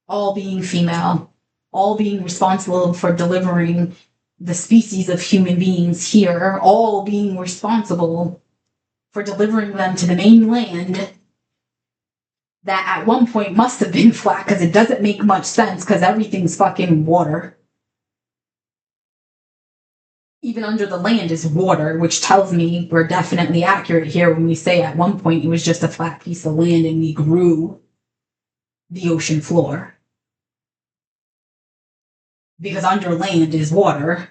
A: All being female, all being responsible for delivering the species of human beings here, all being responsible for delivering them to the mainland that at one point must have been flat because it doesn't make much sense because everything's fucking water. Even under the land is water, which tells me we're definitely accurate here when we say at one point it was just a flat piece of land and we grew the ocean floor. Because under land is water.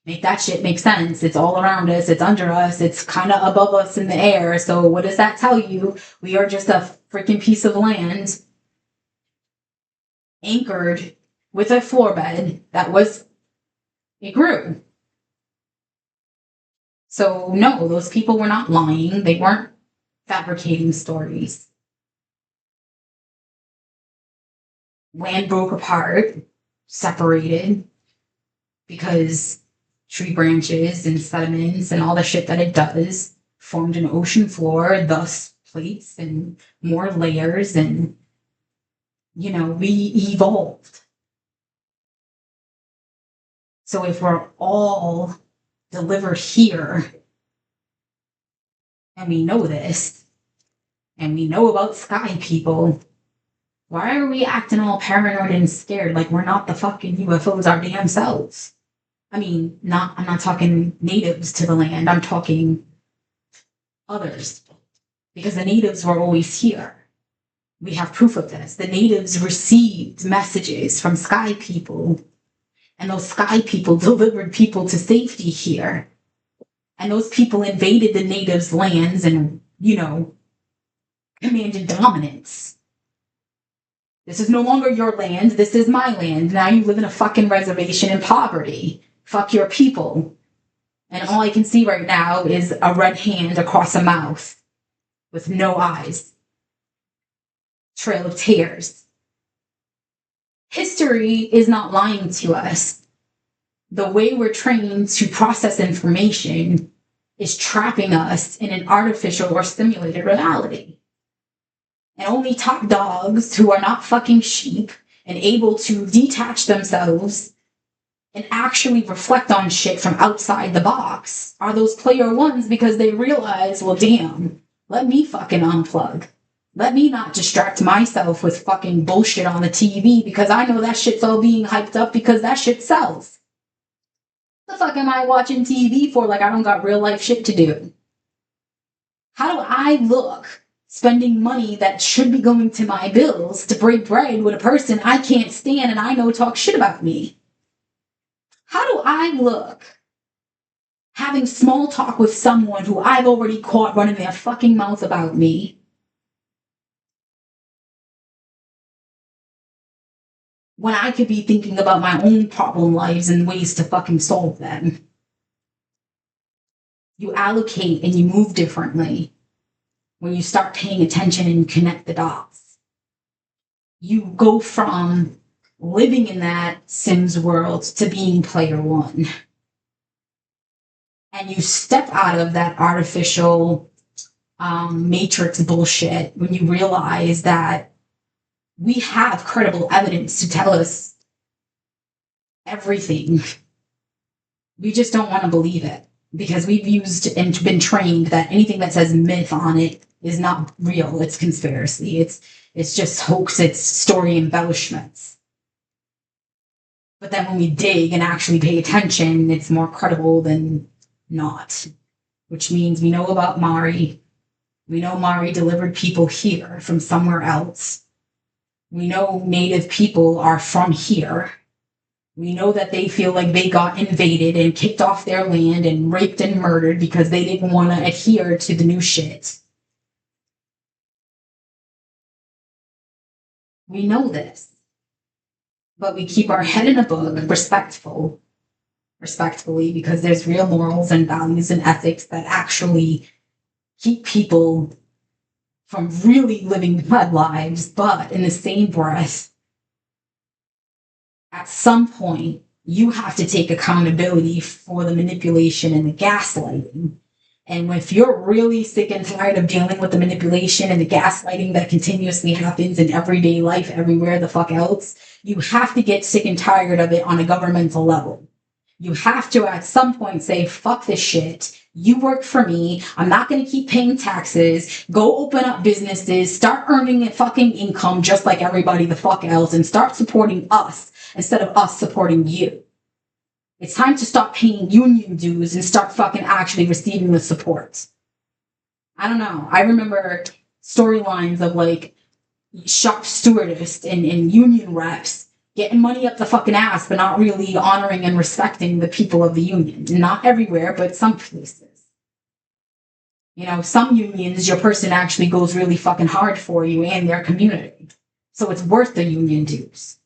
A: Make that shit make sense. It's all around us. It's under us. It's kind of above us in the air. So what does that tell you? We are just a freaking piece of land anchored with a floor bed it grew. So no, those people were not lying. They weren't fabricating stories. Land broke apart, separated, because tree branches and sediments and all the shit that it does formed an ocean floor, thus plates and more layers, and we evolved. So if we're all delivered here, and we know this, and we know about sky people, why are we acting all paranoid and scared like we're not the fucking UFOs our damn selves? I mean, I'm not talking natives to the land, I'm talking others. Because the natives were always here. We have proof of this. The natives received messages from sky people, and those sky people delivered people to safety here. And those people invaded the natives' lands and, commanded dominance. This is no longer your land. This is my land. Now you live in a fucking reservation in poverty. Fuck your people. And all I can see right now is a red hand across a mouth with no eyes. Trail of tears. History is not lying to us. The way we're trained to process information is trapping us in an artificial or simulated reality. And only top dogs who are not fucking sheep and able to detach themselves and actually reflect on shit from outside the box are those player ones, because they realize, well, damn, let me fucking unplug. Let me not distract myself with fucking bullshit on the TV because I know that shit's all being hyped up because that shit sells. The fuck am I watching TV for like I don't got real life shit to do? How do I look spending money that should be going to my bills to break bread with a person I can't stand and I know talk shit about me? How do I look having small talk with someone who I've already caught running their fucking mouth about me when I could be thinking about my own problem lives and ways to fucking solve them? You allocate and you move differently when you start paying attention and you connect the dots. You go from living in that Sims world to being player one. And you step out of that artificial matrix bullshit when you realize that we have credible evidence to tell us everything. We just don't want to believe it because we've used and been trained that anything that says myth on it is not real. It's conspiracy. It's just hoax. It's story embellishments. But then when we dig and actually pay attention, it's more credible than not, which means we know about Mari. We know Mari delivered people here from somewhere else. We know Native people are from here. We know that they feel like they got invaded and kicked off their land and raped and murdered because they didn't want to adhere to the new shit. We know this. But we keep our head in a book, respectfully, because there's real morals and values and ethics that actually keep people from really living bad lives. But in the same breath, at some point, you have to take accountability for the manipulation and the gaslighting. And if you're really sick and tired of dealing with the manipulation and the gaslighting that continuously happens in everyday life, everywhere the fuck else, you have to get sick and tired of it on a governmental level. You have to at some point say, fuck this shit. You work for me. I'm not going to keep paying taxes. Go open up businesses. Start earning a fucking income just like everybody the fuck else and start supporting us instead of us supporting you. It's time to stop paying union dues and start fucking actually receiving the support. I don't know. I remember storylines of like shop stewardess and union reps getting money up the fucking ass, but not really honoring and respecting the people of the union. Not everywhere, but some places. You know, some unions, your person actually goes really fucking hard for you and their community. So it's worth the union dues.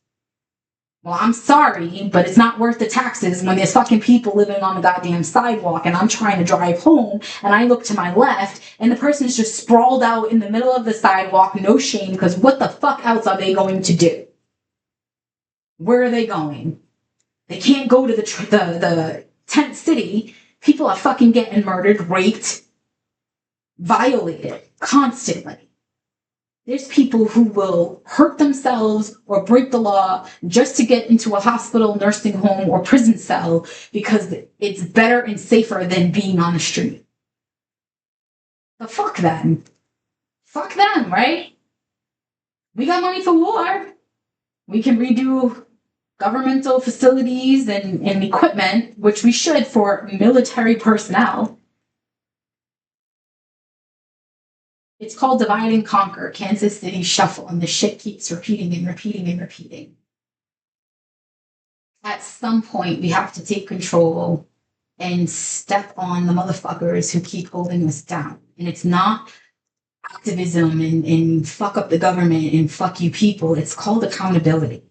A: Well, I'm sorry, but it's not worth the taxes when there's fucking people living on the goddamn sidewalk and I'm trying to drive home and I look to my left and the person's just sprawled out in the middle of the sidewalk, no shame, because what the fuck else are they going to do? Where are they going? They can't go to the tent city. People are fucking getting murdered, raped, violated constantly. There's people who will hurt themselves or break the law just to get into a hospital, nursing home, or prison cell because it's better and safer than being on the street. But fuck them. Fuck them, right? We got money for war. We can redo governmental facilities and equipment, which we should for military personnel. It's called Divide and Conquer, Kansas City Shuffle, and the shit keeps repeating and repeating and repeating. At some point, we have to take control and step on the motherfuckers who keep holding us down. And it's not activism and fuck up the government and fuck you people. It's called accountability.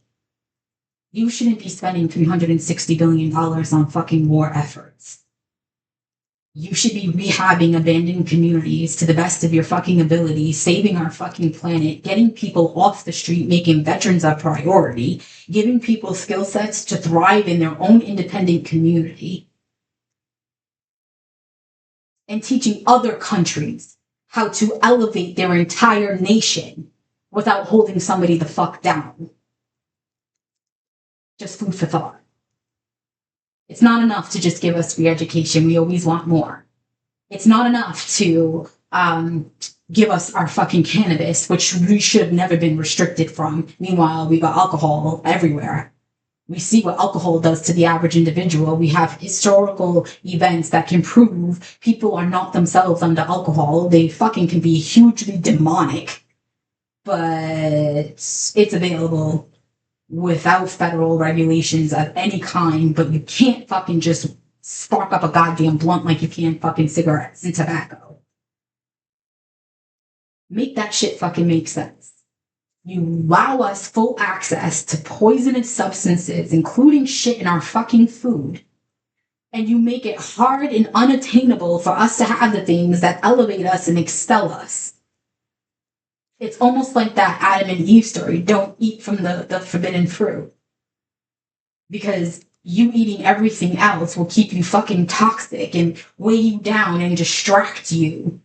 A: You shouldn't be spending $360 billion on fucking war efforts. You should be rehabbing abandoned communities to the best of your fucking ability, saving our fucking planet, getting people off the street, making veterans a priority, giving people skill sets to thrive in their own independent community, and teaching other countries how to elevate their entire nation without holding somebody the fuck down. Just food for thought. It's not enough to just give us free education. We always want more. It's not enough to give us our fucking cannabis, which we should have never been restricted from. Meanwhile, we got alcohol everywhere. We see what alcohol does to the average individual. We have historical events that can prove people are not themselves under alcohol. They fucking can be hugely demonic, but it's available without federal regulations of any kind, but you can't fucking just spark up a goddamn blunt like you can fucking cigarettes and tobacco. Make that shit fucking make sense. You allow us full access to poisonous substances, including shit in our fucking food, and you make it hard and unattainable for us to have the things that elevate us and excel us. It's almost like that Adam and Eve story. Don't eat from the forbidden fruit. Because you eating everything else will keep you fucking toxic and weigh you down and distract you.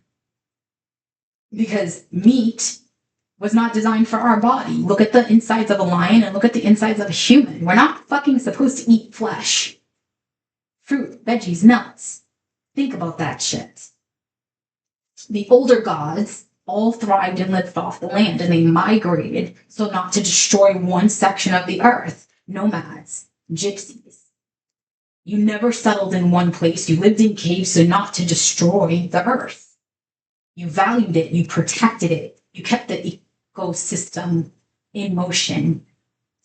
A: Because meat was not designed for our body. Look at the insides of a lion and look at the insides of a human. We're not fucking supposed to eat flesh. Fruit, veggies, nuts. Think about that shit. The older gods all thrived and lived off the land, and they migrated so not to destroy one section of the earth. Nomads, gypsies. You never settled in one place. You lived in caves so not to destroy the earth. You valued it. You protected it. You kept the ecosystem in motion.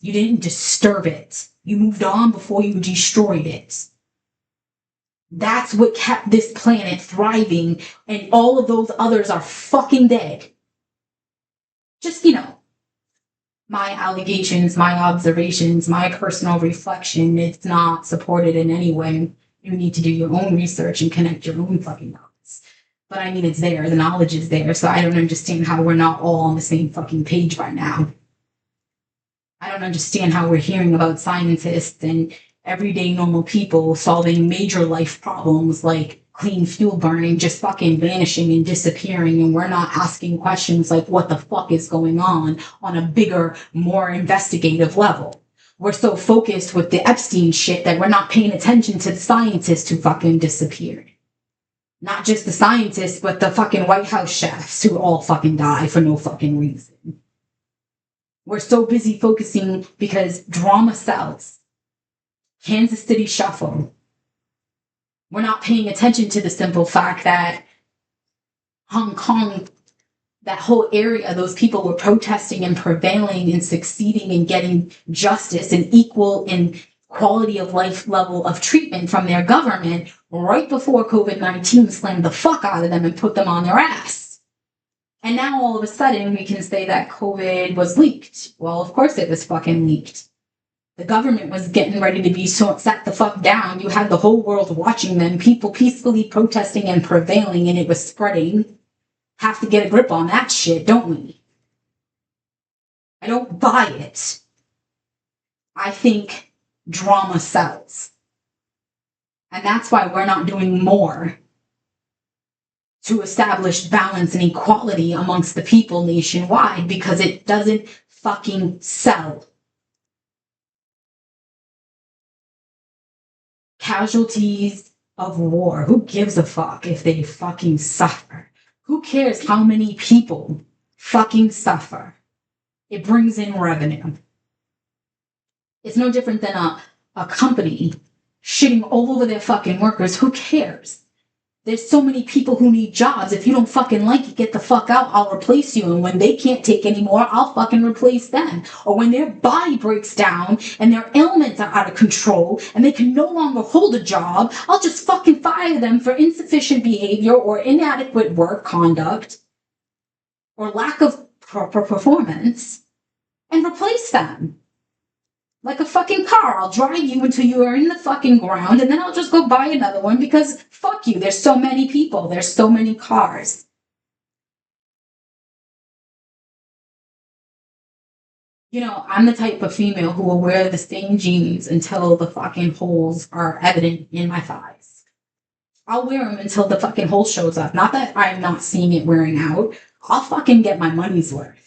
A: You didn't disturb it. You moved on before you destroyed it. That's what kept this planet thriving, and all of those others are fucking dead. Just, my allegations, my observations, my personal reflection, it's not supported in any way. You need to do your own research and connect your own fucking dots. But I mean, it's there. The knowledge is there. So I don't understand how we're not all on the same fucking page by now. I don't understand how we're hearing about scientists and everyday normal people solving major life problems like clean fuel burning just fucking vanishing and disappearing, and we're not asking questions like what the fuck is going on a bigger, more investigative level. We're so focused with the Epstein shit that we're not paying attention to the scientists who fucking disappeared. Not just the scientists, but the fucking White House chefs who all fucking die for no fucking reason. We're so busy focusing because drama sells. Kansas City shuffle. We're not paying attention to the simple fact that Hong Kong, that whole area, those people were protesting and prevailing and succeeding in getting justice and equal and quality of life level of treatment from their government right before COVID-19 slammed the fuck out of them and put them on their ass. And now all of a sudden we can say that COVID was leaked. Well, of course it was fucking leaked. The government was getting ready to be set the fuck down. You had the whole world watching them, people peacefully protesting and prevailing, and it was spreading. Have to get a grip on that shit, don't we? I don't buy it. I think drama sells. And that's why we're not doing more to establish balance and equality amongst the people nationwide, because it doesn't fucking sell. Casualties of war. Who gives a fuck if they fucking suffer? Who cares how many people fucking suffer? It brings in revenue. It's no different than a company shitting all over their fucking workers. Who cares? There's so many people who need jobs. If you don't fucking like it, get the fuck out. I'll replace you. And when they can't take anymore, I'll fucking replace them. Or when their body breaks down and their ailments are out of control and they can no longer hold a job, I'll just fucking fire them for insufficient behavior or inadequate work conduct or lack of proper performance and replace them. Like a fucking car. I'll drive you until you are in the fucking ground, and then I'll just go buy another one because fuck you. There's so many people. There's so many cars. I'm the type of female who will wear the same jeans until the fucking holes are evident in my thighs. I'll wear them until the fucking hole shows up. Not that I'm not seeing it wearing out. I'll fucking get my money's worth.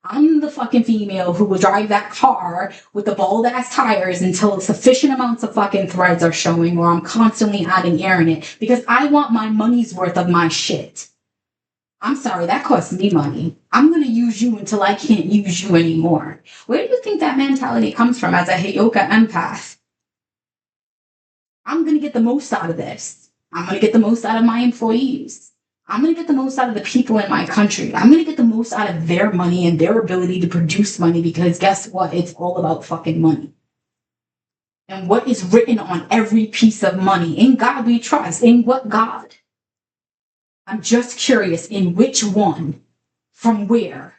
A: I'm the fucking female who will drive that car with the bald ass tires until sufficient amounts of fucking threads are showing, or I'm constantly adding air in it because I want my money's worth of my shit. I'm sorry, that costs me money. I'm going to use you until I can't use you anymore. Where do you think that mentality comes from as a Heyoka empath? I'm going to get the most out of this. I'm going to get the most out of my employees. I'm going to get the most out of the people in my country. I'm going to get the most out of their money and their ability to produce money, because guess what? It's all about fucking money. And what is written on every piece of money? In God we trust. In what God? I'm just curious, in which one? From where?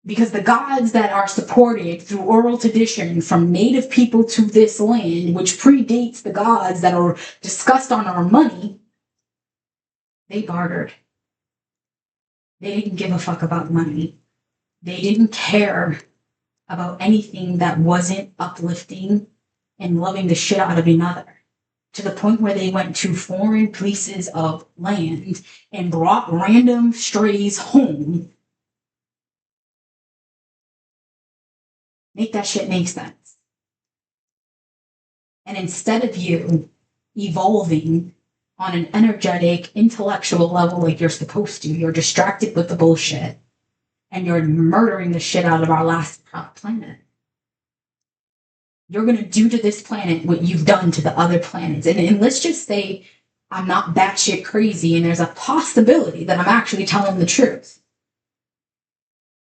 A: Because the gods that are supported through oral tradition from native people to this land, which predates the gods that are discussed on our money, they bartered. They didn't give a fuck about money. They didn't care about anything that wasn't uplifting and loving the shit out of another. To the point where they went to foreign pieces of land and brought random strays home. Make that shit make sense. And instead of you evolving on an energetic, intellectual level like you're supposed to, you're distracted with the bullshit. And you're murdering the shit out of our last planet. You're going to do to this planet what you've done to the other planets. And let's just say I'm not batshit crazy and there's a possibility that I'm actually telling the truth.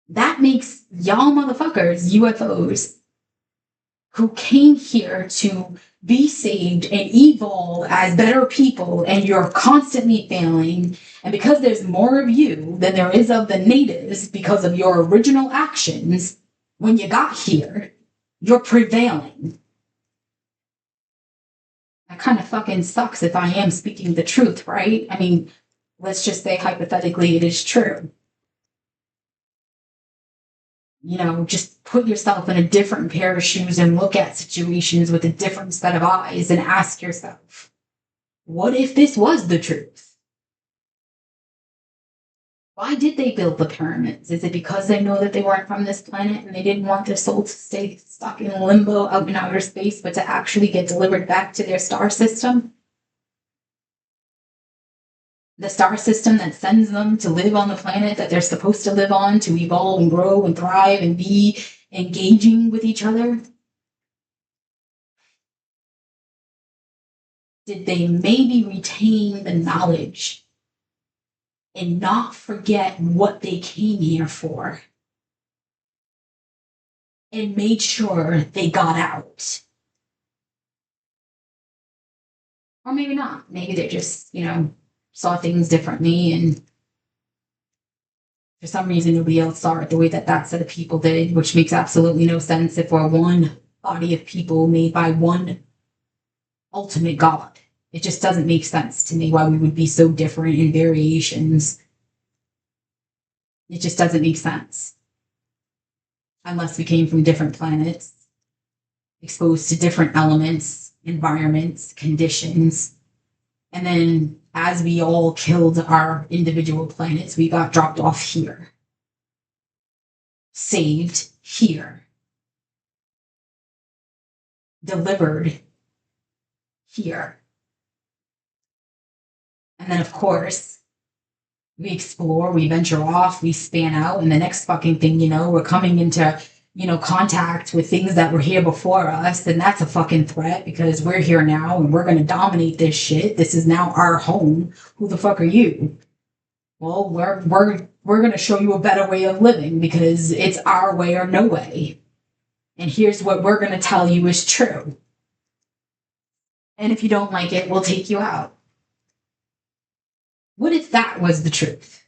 A: That makes y'all motherfuckers, UFOs, who came here to be saved and evolve as better people, and you're constantly failing. And because there's more of you than there is of the natives because of your original actions when you got here, you're prevailing. That kind of fucking sucks if I am speaking the truth, right? I mean, let's just say hypothetically it is true. You know, just put yourself in a different pair of shoes and look at situations with a different set of eyes and ask yourself, what if this was the truth? Why did they build the pyramids? Is it because they know that they weren't from this planet and they didn't want their soul to stay stuck in limbo out in outer space, but to actually get delivered back to their star system? The star system that sends them to live on the planet that they're supposed to live on, to evolve and grow and thrive and be engaging with each other? Did they maybe retain the knowledge and not forget what they came here for and made sure they got out? Or maybe not. Maybe they just, saw things differently, and for some reason nobody else saw it the way that set of people did, which makes absolutely no sense if we're one body of people made by one ultimate God. It just doesn't make sense to me why we would be so different in variations. It just doesn't make sense. Unless we came from different planets, exposed to different elements, environments, conditions. And then as we all killed our individual planets, we got dropped off here. Saved here. Delivered here. And then, of course, we explore, we venture off, we span out, and the next fucking thing we're coming into, contact with things that were here before us, and that's a fucking threat because we're here now and we're going to dominate this shit. This is now our home. Who the fuck are you? Well, we're going to show you a better way of living because it's our way or no way. And here's what we're going to tell you is true. And if you don't like it, we'll take you out. What if that was the truth?